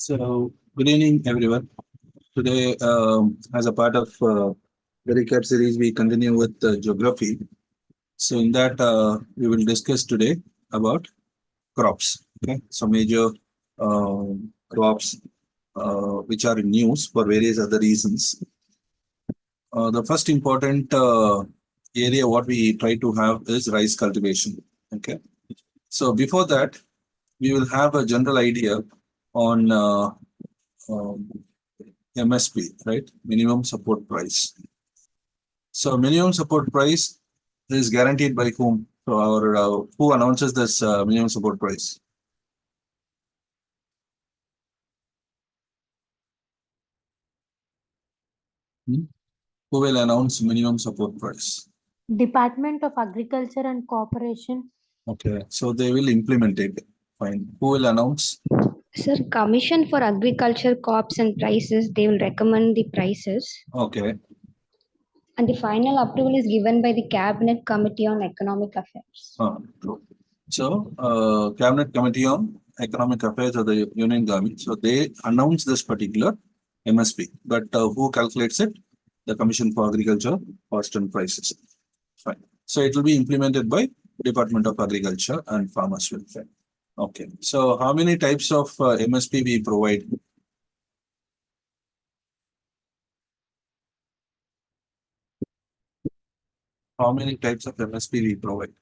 So, good evening, everyone. Today, as a part of the recap series, we continue with geography. So, in that, we will discuss today about crops. Okay, so major crops which are in news for various other reasons. The first important area what we try to have is rice cultivation. Okay, so before that, we will have a general idea on um, MSP, right? Minimum support price. So minimum support price is guaranteed by whom? Or who announces this minimum support price? Hmm? Who will announce minimum support price? Department of Agriculture and Cooperation. Okay, so they will implement it. Fine. Who will announce? Sir, Commission for Agriculture Crops and Prices, they will recommend the prices. Okay. And the final approval is given by the Cabinet Committee on Economic Affairs. True. So, Cabinet Committee on Economic Affairs of the Union Government. So they announce this particular MSP, but who calculates it? The Commission for Agriculture Cost and Prices. Fine. So it will be implemented by Department of Agriculture and Farmers Welfare. Okay. So how many types of MSP we provide? How many types of MSP we provide?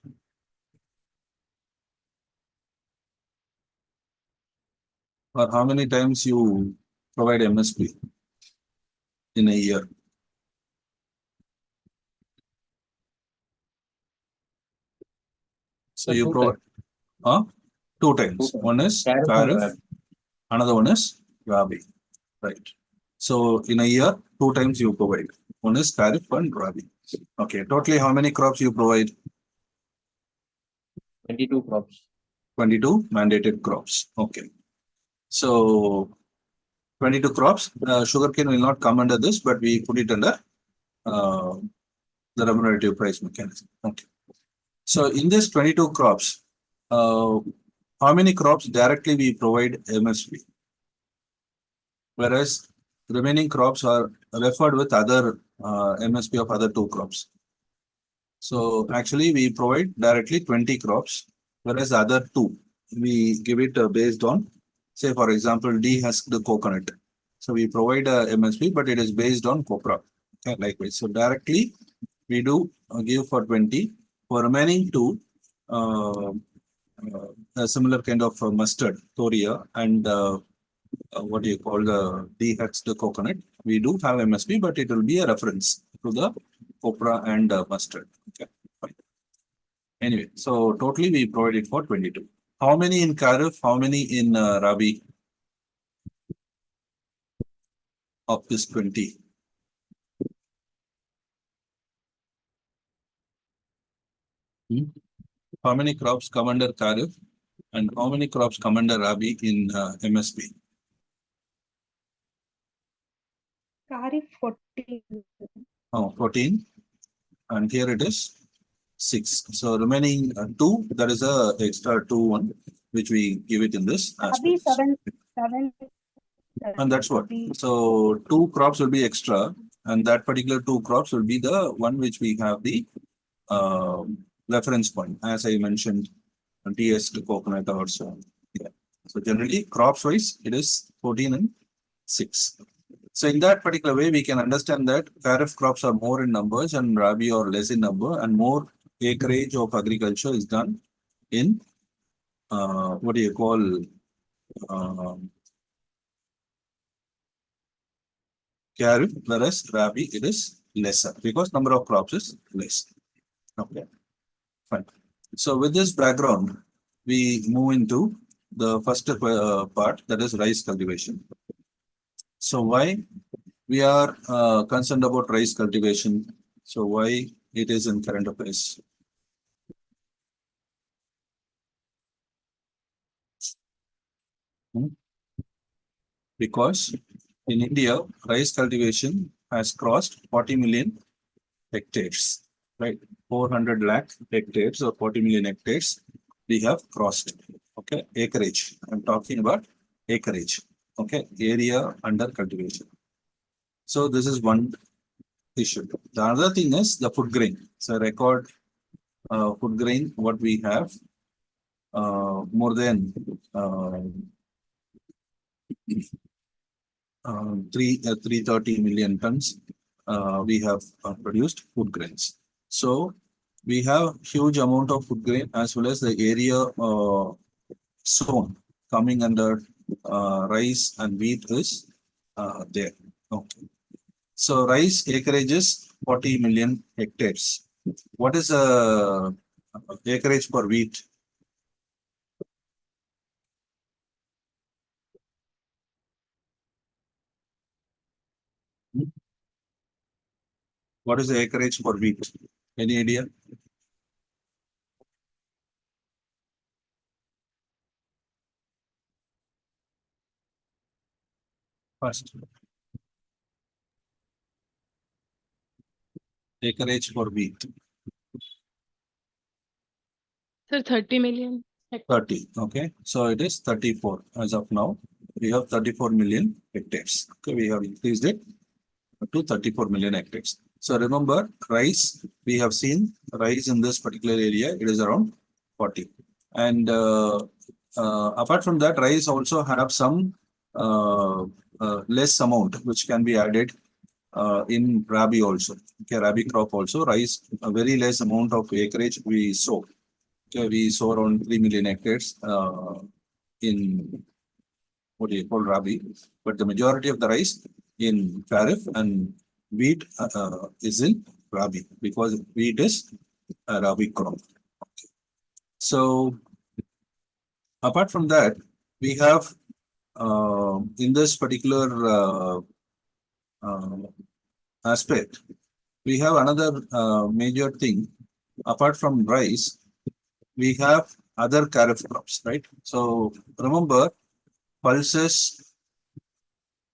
Or how many times you provide MSP in a year? So you provide two times. One is Khariff, another one is Rabi. Right. So in a year, two times you provide. One is Khariff and Rabi. Okay. Totally, how many crops you provide? 22 crops. 22 mandated crops. Okay. So 22 crops. Sugarcane will not come under this, but we put it under the remunerative price mechanism. Okay. So in this 22 crops, how many crops directly we provide MSP? Whereas remaining crops are referred with other MSP of other two crops. So actually we provide directly 20 crops, whereas the other two, we give it based on, say for example, D has the coconut. So we provide a MSP, but it is based on Copra. Okay, likewise. So directly we do give for 20. For remaining two, a similar kind of mustard, Thoria, and what do you call the D-Hex, the coconut. We do have MSP, but it will be a reference to the Copra and mustard. Okay, fine. Anyway, so totally we provided for 22. How many in Khariff? How many in Rabi? Of this 20. How many crops come under Khariff? And how many crops come under Rabi in MSP? Khariff 14. 14. And here it is 6. So remaining 2, that is a extra 2 1, which we give it in this aspect. 7. And that's what. So 2 crops will be extra, and that particular 2 crops will be the one which we have the reference point, as I mentioned, TS to coconut or so on. Yeah. So generally, crops wise, it is 14 and 6. So in that particular way, we can understand that Khariff crops are more in numbers and Rabi are less in number, and more acreage of agriculture is done in what do you call Khariff, whereas Rabi it is lesser because number of crops is less. Okay, fine. So with this background, we move into the first part, that is rice cultivation. So why we are concerned about rice cultivation? So why it is in current affairs? Because in India, rice cultivation has crossed 40 million hectares, right? 400 lakh hectares or 40 million hectares we have crossed. Okay, acreage. I'm talking about acreage. Okay, area under cultivation. So this is one issue. The other thing is the food grain. So record food grain, what we have more than 330 million tons we have produced food grains. So we have huge amount of food grain as well as the area sown coming under rice and wheat is there. Okay. So rice acreage is 40 million hectares. What is the acreage for wheat? What is the acreage for wheat? Any idea? First, acreage for wheat. Sir, 30 million. 30. Okay. So it is 34 as of now. We have 34 million hectares. Okay. We have increased it to 34 million hectares. So remember, rice, we have seen rice in this particular area, it is around 40. And apart from that, rice also have some less amount which can be added in Rabi also. Okay, Rabi crop also, rice, a very less amount of acreage we sow. Okay, we sow around 3 million hectares in what do you call Rabi, but the majority of the rice in Khariff and wheat is in Rabi because wheat is a Rabi crop. So apart from that, we have in this particular aspect, we have another major thing. Apart from rice, we have other Khariff crops, right? So remember, pulses,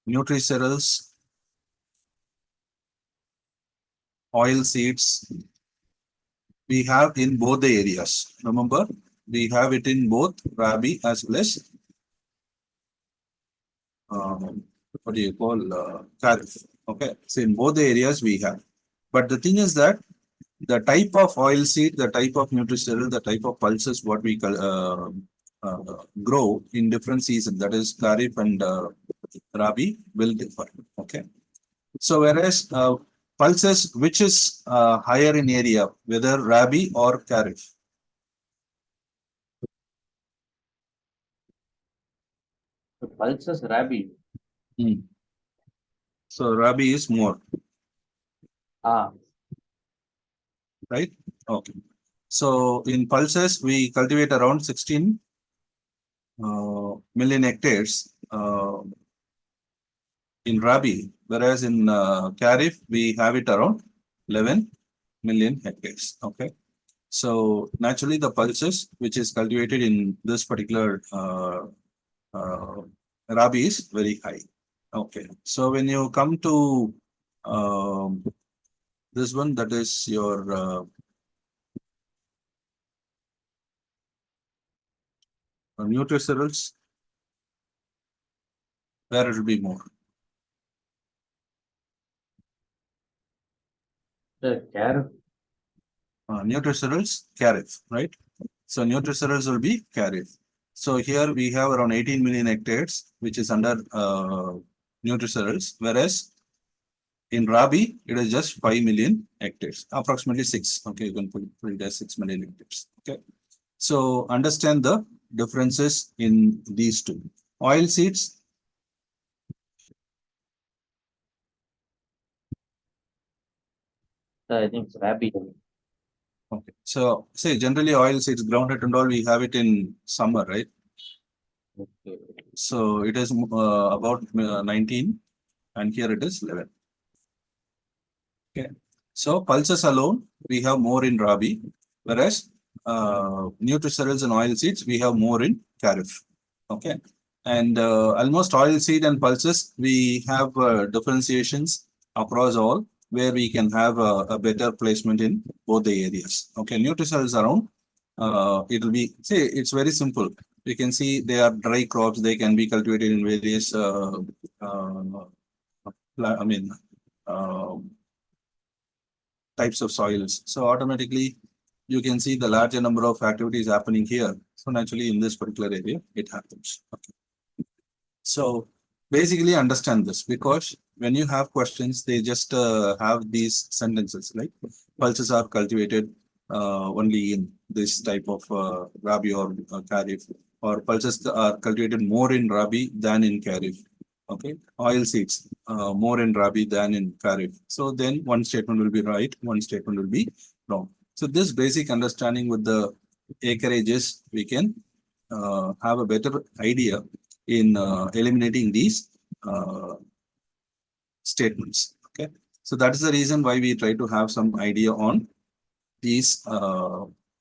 nutricerals, oil seeds, we have in both the areas. Remember, we have it in both Rabi as well as what do you call Khariff. Okay, so in both the areas we have. But the thing is that the type of oil seed, the type of nutriceral, the type of pulses, what we grow in different seasons, that is Khariff and Rabi, will differ. Okay, so whereas pulses, which is higher in area, whether Rabi or Khariff? The pulses Rabi. So Rabi is more, Ah, right? Okay. So in pulses, we cultivate around 16 million hectares in Rabi, whereas in Khariff, we have it around 11 million hectares. Okay. So naturally, the pulses, which is cultivated in this particular Rabi, is very high. Okay. So when you come to this one, that is your nutricerals, where it will be more. the carrot. Nutricerals, Khariff, right? So nutricerals will be Khariff. So here we have around 18 million hectares, which is under nutricerals, whereas in Rabi, it is just 5 million hectares, approximately 6. Okay, you can put it as 6 million hectares. Okay. So understand the differences in these two. Oil seeds, I think it's Rabi. okay. So say generally oil seeds, groundnut and all, we have it in summer, right? Okay. So it is about 19 and here it is 11. Okay. So pulses alone, we have more in Rabi, whereas nutricerals and oil seeds, we have more in Khariff. Okay. And almost oil seed and pulses, we have differentiations across all where we can have a better placement in both the areas. Okay. Nutricerals around, it will be, say, it's very simple. You can see they are dry crops. They can be cultivated in various, I mean, uh, types of soils. So automatically, you can see the larger number of activities happening here. So naturally, in this particular area, it happens. Okay. So basically, understand this, because when you have questions, they just have these sentences like pulses are cultivated only in this type of Rabi or Kharif, or pulses are cultivated more in Rabi than in Kharif. Okay, oil seeds more in Rabi than in Kharif. So then one statement will be right, one statement will be wrong. So this basic understanding with the acreages, we can have a better idea in eliminating these statements. Okay, so that is the reason why we try to have some idea on these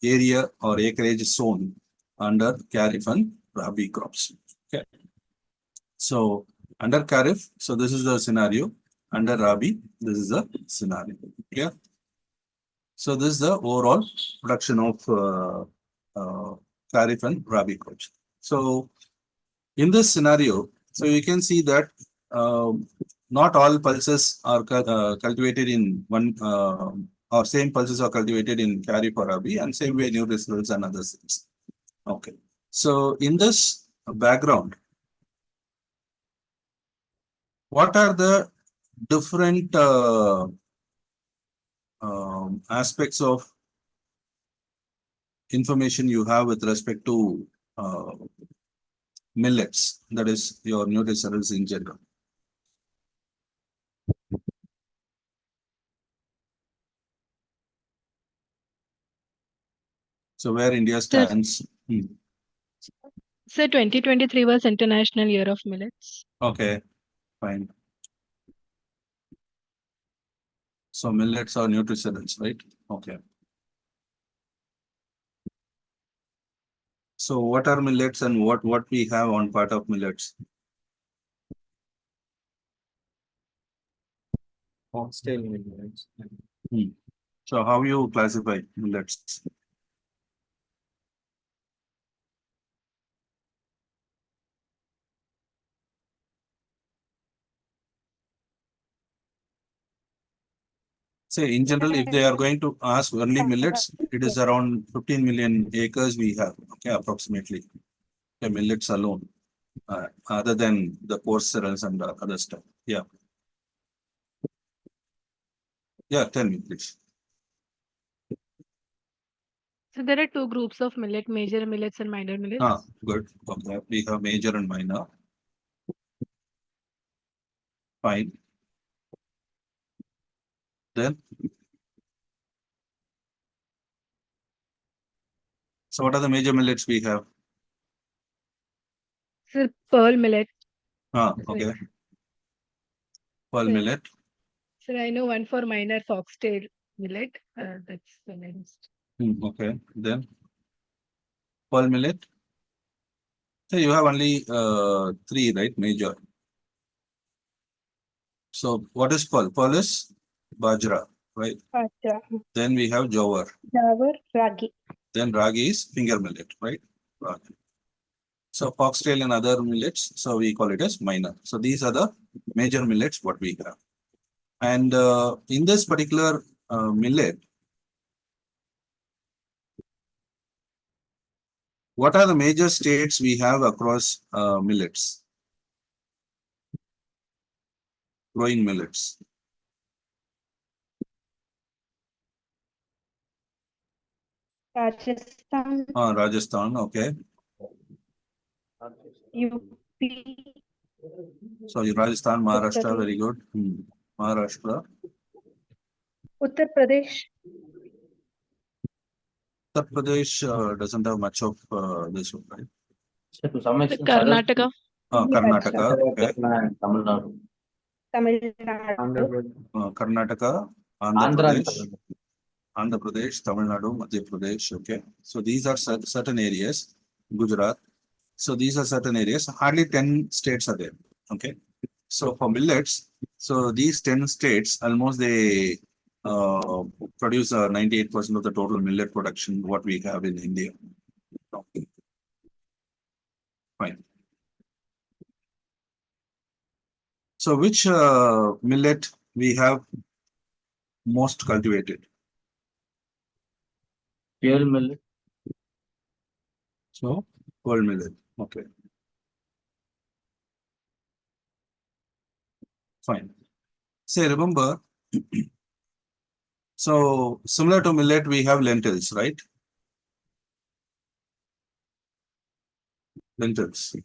area or acreage zone under Kharif and Rabi crops. Okay. So under Kharif, so this is the scenario. Under Rabi, this is the scenario. Yeah. So this is the overall production of Kharif and Rabi crops. So in this scenario, so you can see that not all pulses are cultivated in one, or same pulses are cultivated in Kharif or Rabi, and same way new results and other things. Okay. So in this background, what are the different aspects of information you have with respect to millets, that is your nutritionals in general? So where India stands. So 2023 was International Year of Millets. Okay, fine. So millets are nutritionals, right? Okay. So what are millets and what we have on part of millets? Foxtail millets. So how you classify millets? Say in general, if they are going to ask only millets, it is around 15 million acres we have, okay, approximately. Okay, millets alone, other than the coarse cereals and other stuff. Yeah. Yeah, tell me, please. So there are two groups of millet, major millets and minor millets. Good. Okay. We have major and minor. Fine. Then, so what are the major millets we have? So pearl millet. Okay. Pearl So- millet. So I know one for minor foxtail millet. That's the next. Okay. Then, pearl millet. So you have only three, right? Major. So what is pearl? Pearl is bajra, right? Bajra. Then we have jowar. Jawar, ragi. Then ragi is finger millet, right? Ragi. So foxtail and other millets, so we call it as minor. So these are the major millets what we have. And in this particular millet, what are the major states we have across millets? Growing millets. Rajasthan, Rajasthan, okay. UP, So Rajasthan, Maharashtra, Uttar very good. Maharashtra. Uttar Pradesh, Uttar Pradesh doesn't have much of this one, right? So to some So extent, Karnataka. Karnataka, okay. and Tamil Nadu. Tamil Andhra Nadu, Pradesh. Karnataka, Andhra Andhra and Pradesh. Tamil Nadu. Andhra Pradesh, Tamil Nadu, Madhya Pradesh, okay. So these are certain areas, Gujarat. So these are certain areas, hardly 10 states are there, okay. So for millets, so these 10 states, almost they produce 98% of the total millet production, what we have in India. Okay. Fine. So which millet we have most cultivated? Pearl millet. So pearl millet. Okay. Fine. Say remember. So similar to millet, we have lentils, right? Lentils.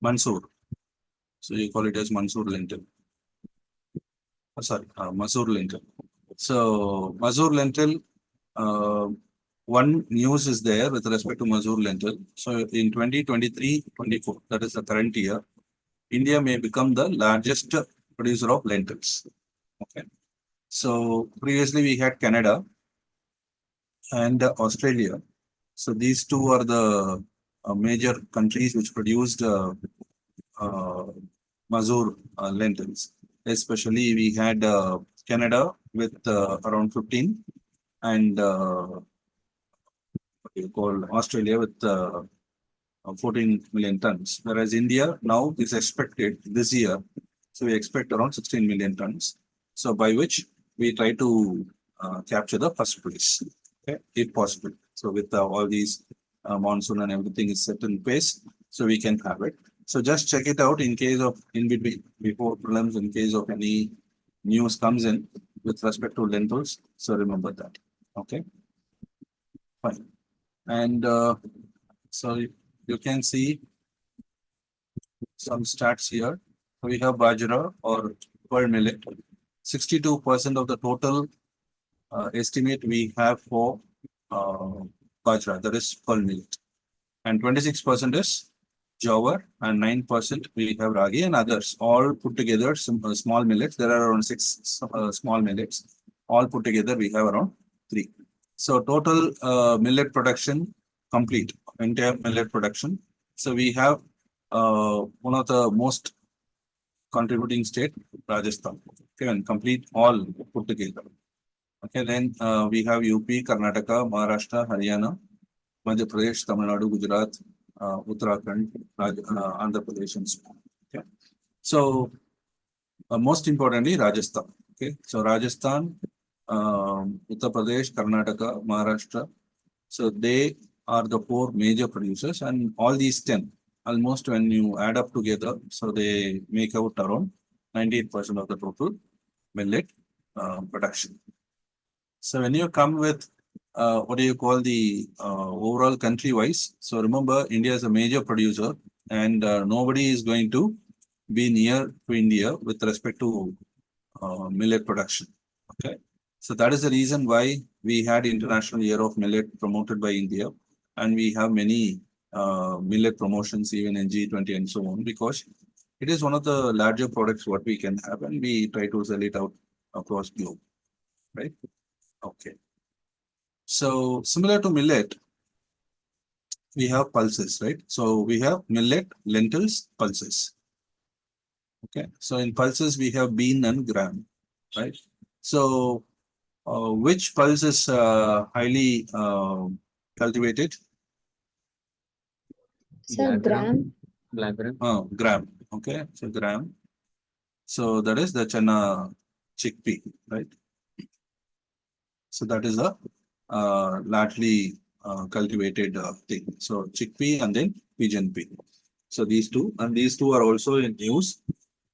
Mansoor. So you call it as Mansoor lentil. Sorry, Masoor lentil. So Masoor lentil, uh, one news is there with respect to Masoor lentil. So in 2023-24, that is the current year, India may become the largest producer of lentils. Okay. So previously we had Canada and Australia. So these two are the major countries which produced uh, Masoor lentils. Especially we had Canada with around 15 and what you call Australia with 14 million tons. Whereas India now is expected this year, so we expect around 16 million tons. So by which we try to capture the first place, okay, if possible. So with all these monsoon and everything is set in place, so we can have it. So just check it out in case of in between before prelims, in case of any news comes in with respect to lentils. So remember that. Okay, fine. And so you can see some stats here. We have Bajra or pearl millet. 62% of the total estimate we have for Bajra, that is pearl millet. And 26% is Jowar and 9% we have Ragi and others. All put together, some small millets. There are around 6 small millets. All put together, we have around 3. So total millet production complete, entire millet production. So we have one of the most contributing state, Rajasthan. Okay, and complete all put together. Okay, then we have UP, Karnataka, Maharashtra, Haryana, Madhya Pradesh, Tamil Nadu, Gujarat, Uttarakhand, Andhra Pradesh, and so on. Okay, so most importantly, Rajasthan. Okay, so Rajasthan, Uttar Pradesh, Karnataka, Maharashtra. So they are the 4 major producers, and all these 10, almost when you add up together, so they make out around 98% of the total millet production. So when you come with what do you call the overall country wise? So remember, India is a major producer, and nobody is going to be near to India with respect to millet production. Okay, so that is the reason why we had International Year of Millet promoted by India, and we have many millet promotions even in G20 and so on, because it is one of the larger products what we can have, and we try to sell it out across globe, right? Okay. So similar to millet, we have pulses, right? So we have millet, lentils, pulses. Okay. So in pulses, we have bean and gram, right? So which pulse is highly cultivated? Sir, gram. Black gram. Gram. Okay. So gram. So that is the chana chickpea, right? So that is a largely cultivated thing. So chickpea and then pigeon pea. So these two, and these two are also in use.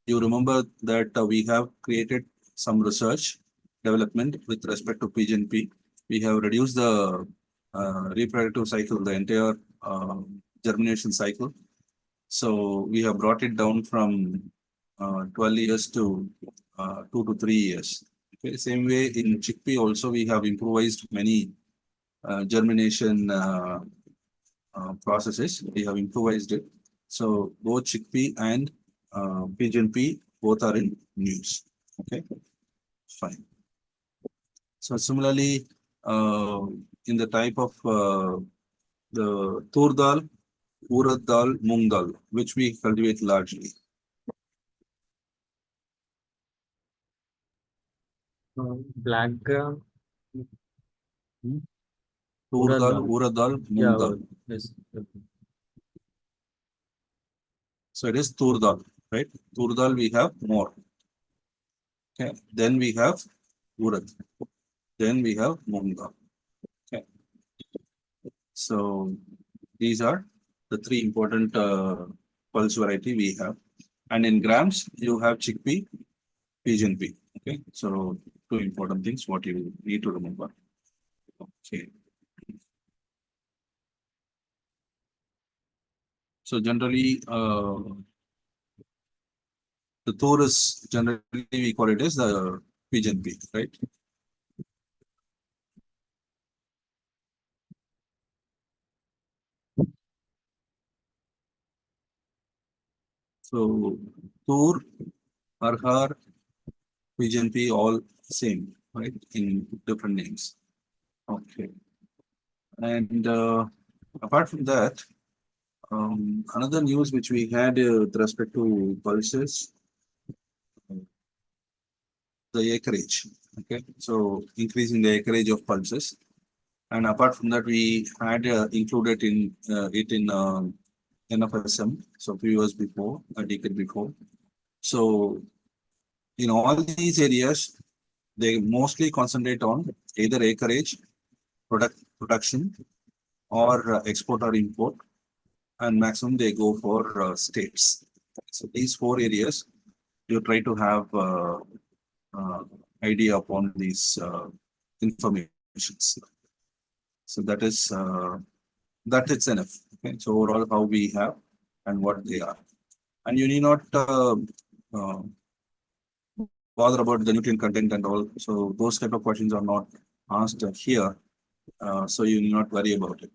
You remember that we have created some research development with respect to pigeon pea. We have reduced the reproductive cycle, the entire germination cycle. So we have brought it down from 12 years to 2 to 3 years. Okay, same way in chickpea also we have improvised many germination processes. We have improvised it. So both chickpea and pigeon pea both are in use. Okay, fine. So similarly, in the type of the tur dal, urad dal, moong dal, which we cultivate largely. Black gram. Tur dal, urad dal, moong dal. Yes. So it is tur dal, right? Tur dal we have more. Okay. Then we have urad. Then we have moong dal. Okay. So these are the three important pulse variety we have. And in grams, you have chickpea, pigeon pea. Okay. So two important things what you need to remember. Okay. So generally, the tur is generally we call it as the pigeon pea, right? So tur, arhar, pigeon pea, all same, right? In different names. Okay. And apart from that, another news which we had with respect to pulses, the acreage. Okay, so increasing the acreage of pulses, and apart from that, we had included in it in NFSM. So few years before, a decade before. So in all these areas, they mostly concentrate on either acreage, production, or export or import, and maximum they go for states. So these four areas, you try to have uh, idea upon these informations. So that is that it's enough. Okay. So overall, how we have and what they are, and you need not uh, bother about the nutrient content and all. So those type of questions are not asked here. So you need not worry about it.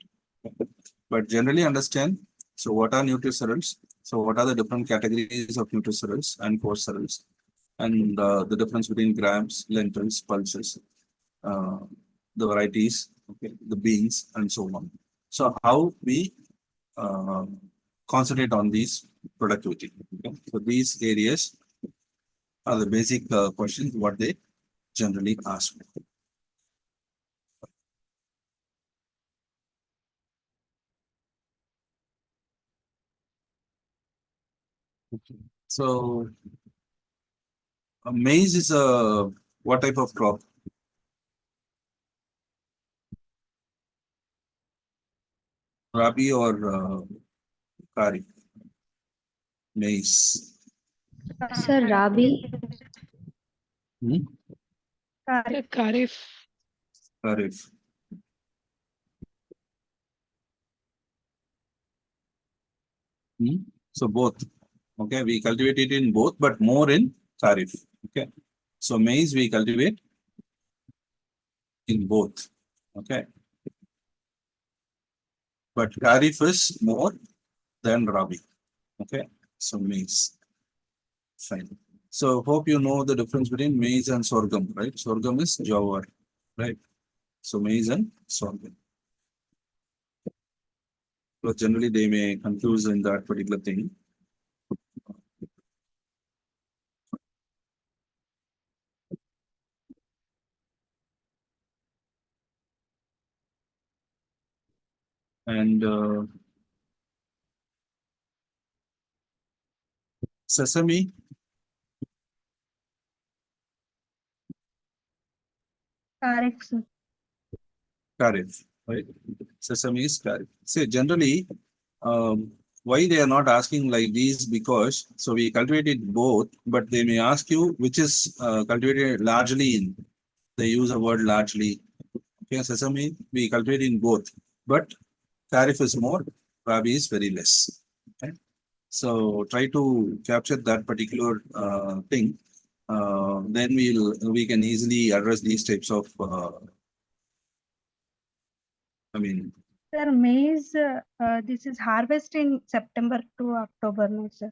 But generally understand. So what are nutricerals? So what are the different categories of nutricerals and coarse cereals? And the difference between grams, lentils, pulses, uh, the varieties, okay, the beans, and so on. So how we uh, concentrate on these productivity. Okay? So these areas are the basic questions what they generally ask. Okay. So maize is a what type of crop? Rabi or Khariff? Maize. Sir, Rabi. Hmm? The Khariff. Khariff. Hmm? So both. Okay, we cultivate it in both, but more in Kharif. Okay, so maize we cultivate in both. Okay, but Kharif is more than Rabi. Okay, so maize. Fine. So hope you know the difference between maize and sorghum, right? Sorghum is jowar, right? So maize and sorghum. So generally they may confuse in that particular thing. And sesame, Correct, sir. Kharif, right? Sesame is Kharif. See, generally, why they are not asking like these? Because so we cultivated both, but they may ask you which is cultivated largely in. They use a word largely. Okay, sesame we cultivate in both, but Kharif is more, Rabi is very less. Okay, so try to capture that particular thing. Then we can easily address these types of. I mean, Sir, maize, this is harvest in September to October, no, sir.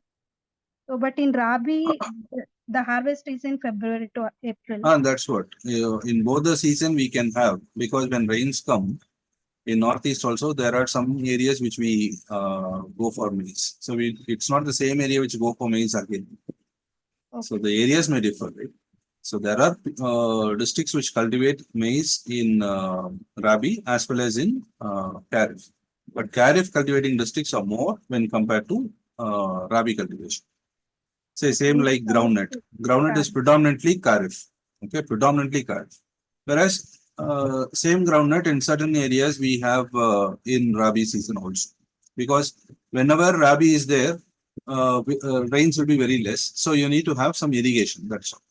So, but in Rabi, the harvest is in February to April. and that's what in both the season we can have, because when rains come in northeast also there are some areas which we go for maize. So it's not the same area which go for maize again. So Okay. the areas may differ, right? So there are districts which cultivate maize in Rabi as well as in Kharif. But Kharif cultivating districts are more when compared to Rabi cultivation. Say same like groundnut. Groundnut is predominantly Khariff. Okay, predominantly Khariff. Whereas same groundnut in certain areas we have in Rabi season also. Because whenever Rabi is there, rains will be very less. So you need to have some irrigation. That's all.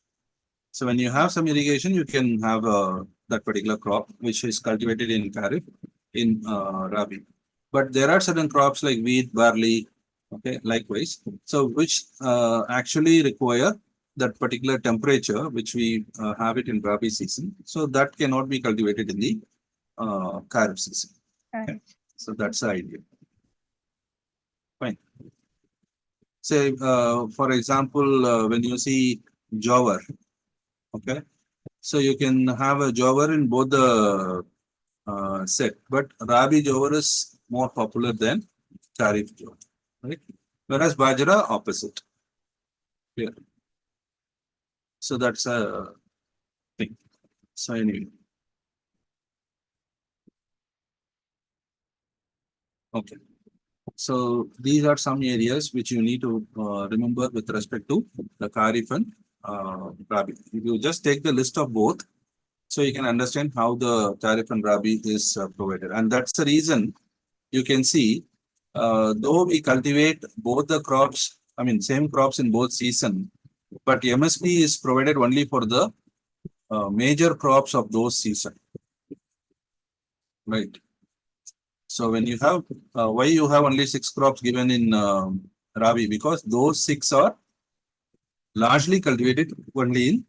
So when you have some irrigation, you can have that particular crop which is cultivated in Khariff in Rabi. But there are certain crops like wheat, barley, okay, likewise. So which actually require that particular temperature which we have it in Rabi season. So that cannot be cultivated in the Kharif season. Okay. So that's the idea. Fine. Say, for example, when you see jowar, okay, so you can have a jowar in both the set, but Rabi jowar is more popular than Kharif jowar, right? Whereas Bajra opposite. Clear. So that's a thing. So anyway. Okay. So these are some areas which you need to remember with respect to the Kharif and Rabi. If you just take the list of both, so you can understand how the Kharif and Rabi is provided. And that's the reason you can see, though we cultivate both the crops, I mean, same crops in both season, but MSP is provided only for the major crops of those season. Right. So when you have, why you have only 6 crops given in Rabi? Because those 6 are largely cultivated only in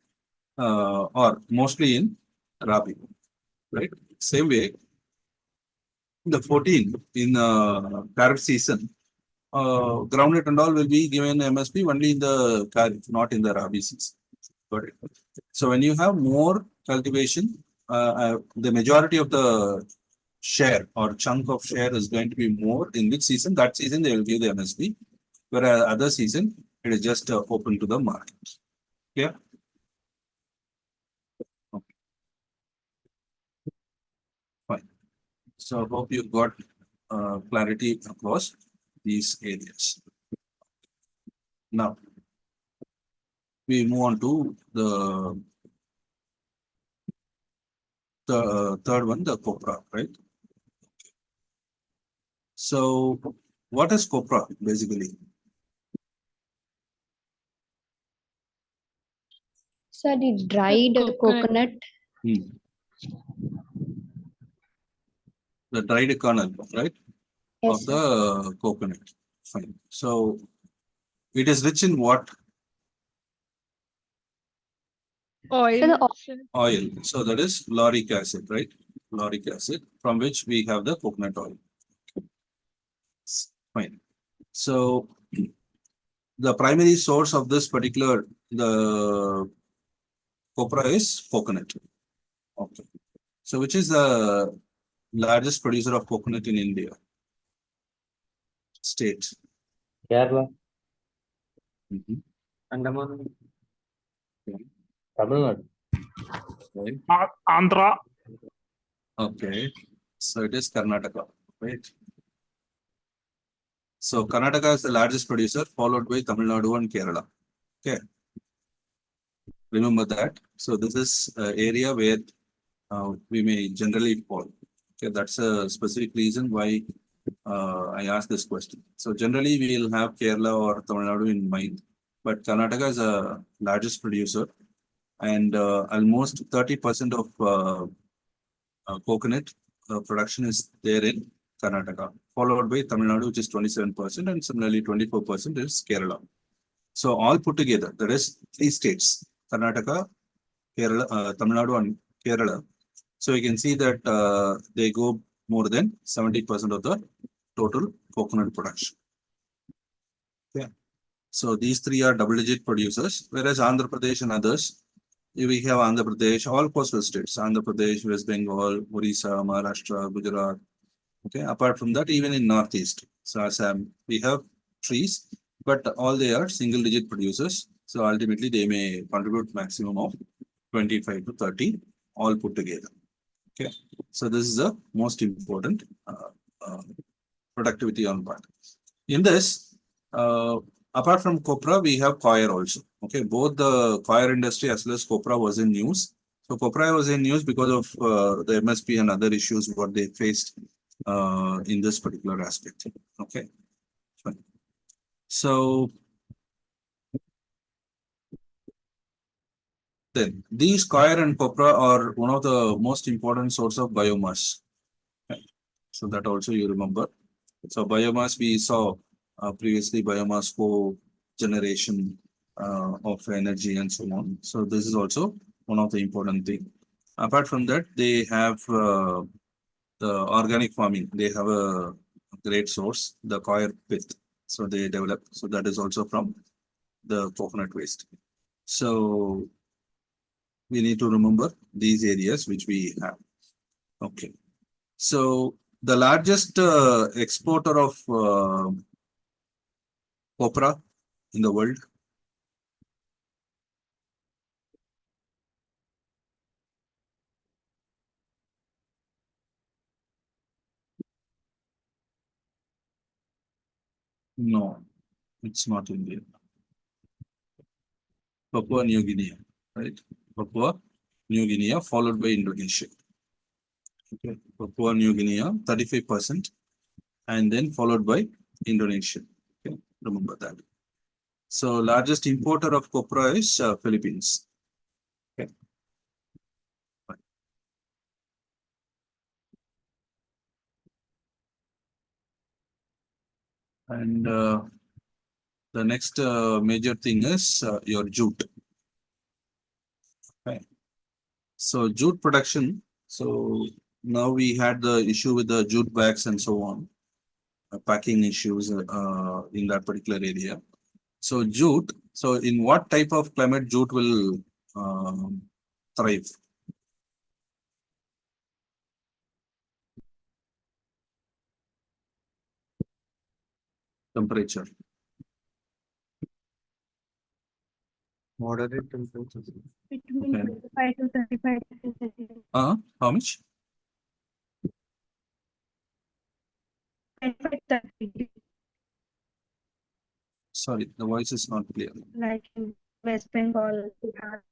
or mostly in Rabi, right? Same way, the 14 in Kharif season, groundnut and all will be given MSP only in the Kharif, not in the Rabi season. Got it? So when you have more cultivation, the majority of the share or chunk of share is going to be more in which season. That season they will give the MSP, whereas other season it is just open to the market. Yeah. Okay. Fine. So hope you got clarity across these areas. Now we move on to the third one, the Copra, right? So what is Copra basically? So the dried coconut. The dried kernel, right? Yes, Of the coconut. Fine. So it is rich in what? Oil. Oil. So that is lauric acid, right? Lauric acid, from which we have the coconut oil. Fine. So the primary source of this particular the copra is coconut. Okay. So which is the largest producer of coconut in India? State. Kerala, Mhm. Andaman, Okay. Tamil Nadu. Right. Andhra. Okay. So it is Karnataka, right? So Karnataka is the largest producer, followed by Tamil Nadu and Kerala. Okay. Remember that. So this is area where we may generally fall. Okay, that's a specific reason why I asked this question. So generally we will have Kerala or Tamil Nadu in mind, but Karnataka is the largest producer, and almost 30% of coconut production is there in Karnataka, followed by Tamil Nadu, which is 27%, and similarly 24% is Kerala. So all put together, there is 3 states: Karnataka, Kerala, Tamil Nadu, and Kerala. So you can see that they go more than 70% of the total coconut production. Yeah. So these 3 are double-digit producers, whereas Andhra Pradesh and others, we have Andhra Pradesh, all coastal states: Andhra Pradesh, West Bengal, Orissa, Maharashtra, Gujarat. Okay. Apart from that, even in Northeast, so Assam, we have trees, but all they are single-digit producers. So ultimately, they may contribute maximum of 25 to 30, all put together. Okay. So this is the most important productivity on part. In this, Apart from Copra, we have coir also. Okay, both the coir industry as well as Copra was in news. So Copra was in news because of the MSP and other issues what they faced in this particular aspect. Okay, fine. So then these coir and Copra are one of the most important source of biomass. Okay. So that also you remember. So biomass we saw previously biomass co-generation of energy and so on. So this is also one of the important thing. Apart from that, they have the organic farming. They have a great source, the coir pith. So they develop. So that is also from the coconut waste. So we need to remember these areas which we have. Okay. So the largest exporter of Copra in the world. No, it's not India. Papua New Guinea, right? Papua New Guinea followed by Indonesia. Okay. Papua New Guinea 35% and then followed by Indonesia. Okay. Remember that. So largest importer of copra is Philippines. Okay. And the next major thing is your jute. Okay. So jute production. So now we had the issue with the jute bags and so on, packing issues in that particular area. So jute. So in what type of climate jute will thrive? Temperature. Moderate temperatures. Between Okay. 25 to 35 degrees Celsius. How much? 25 to 30 degrees, Sorry, the voice is not clear. like in West Bengal, Bihar.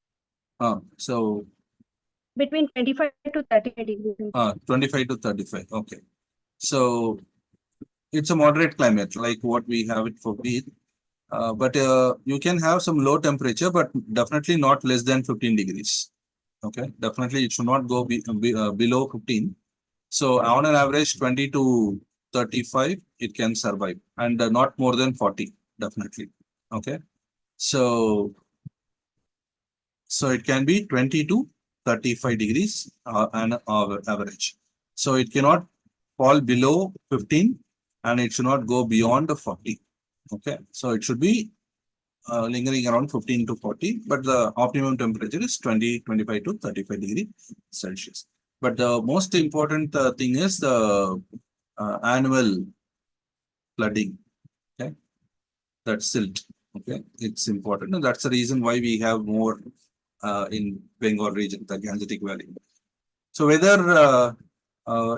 So Between 25 to 35 degrees Celsius. 25 to 35. Okay. So it's a moderate climate like what we have it for wheat. But you can have some low temperature, but definitely not less than 15 degrees. Okay. Definitely it should not go below 15. So on an average 20 to 35, it can survive and not more than 40, definitely. Okay. So it can be 20 to 35 degrees and average. So it cannot fall below 15 and it should not go beyond the 40. Okay. So it should be lingering around 15 to 40, but the optimum temperature is 20, 25 to 35 degrees Celsius. But the most important thing is the annual flooding. Okay. That's silt. Okay. It's important. And that's the reason why we have more in Bengal region, the Gangetic Valley. So whether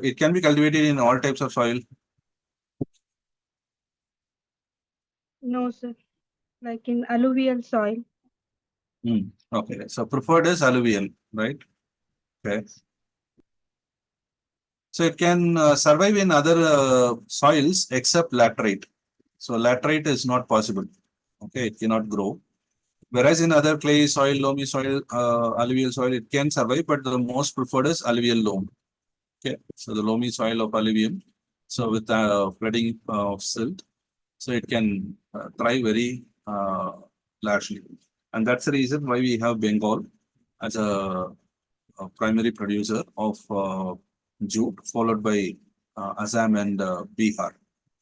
it can be cultivated in all types of soil. No, sir. Like in alluvial soil. Okay. So preferred is alluvial, right? Okay. So it can survive in other soils except laterite. So laterite is not possible. Okay. It cannot grow. Whereas in other clay soil, loamy soil, alluvial soil, it can survive, but the most preferred is alluvial loam. Okay. So the loamy soil of alluvium. So with flooding of silt, so it can thrive very largely. And that's the reason why we have Bengal as a primary producer of jute, followed by Assam and Bihar,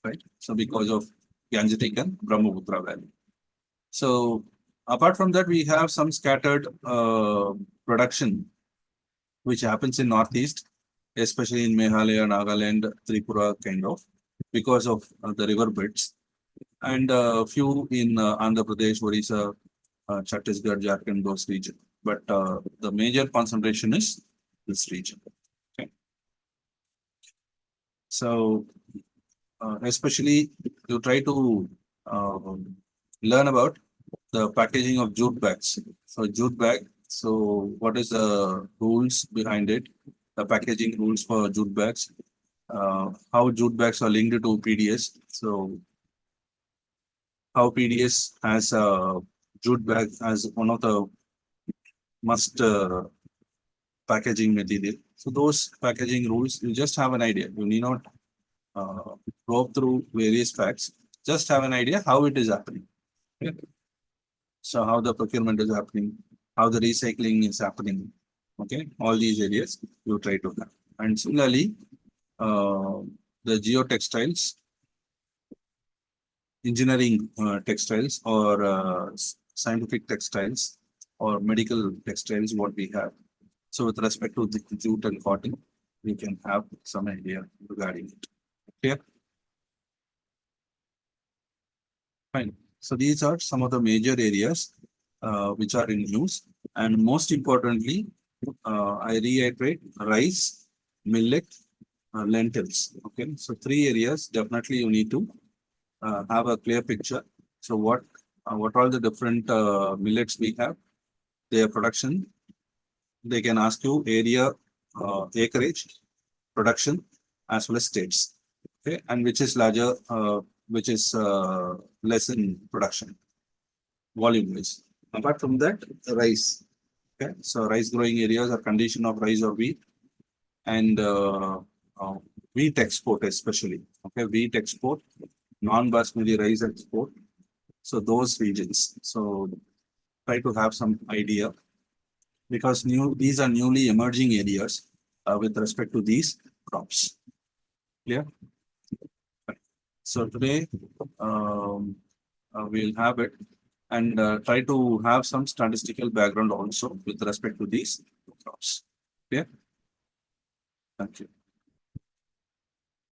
right? So because of Gangetic and Brahmaputra Valley. So apart from that, we have some scattered production which happens in Northeast, especially in Meghalaya, Nagaland, Tripura, kind of, because of the river beds, and a few in Andhra Pradesh, Odisha, Chhattisgarh, Jharkhand, those regions. But the major concentration is this region. Okay. So especially you try to learn about the packaging of jute bags. So jute bag. So what is the rules behind it? The packaging rules for jute bags. How jute bags are linked to PDS. So how PDS has a jute bag as one of the must packaging material. So those packaging rules, you just have an idea. You need not probe through various facts. Just have an idea how it is happening. Okay? So how the procurement is happening, how the recycling is happening. Okay, all these areas you try to have. And similarly, the geotextiles, engineering textiles or scientific textiles or medical textiles, what we have. So with respect to the jute and cotton, we can have some idea regarding it. Clear? Fine. So these are some of the major areas which are in use. And most importantly, I reiterate rice, millet, lentils. Okay, so three areas definitely you need to have a clear picture. So what are the different millets we have? Their production. They can ask you area, acreage, production, as well as states. Okay, and which is larger, which is less in production, volume wise. Apart from that, rice. Okay, so rice growing areas are condition of rice or wheat, and wheat export especially. Okay, wheat export, non-basmati rice export. So those regions. So try to have some idea because these are newly emerging areas with respect to these crops. Clear? So today we'll have it and try to have some statistical background also with respect to these crops. Clear? Thank you.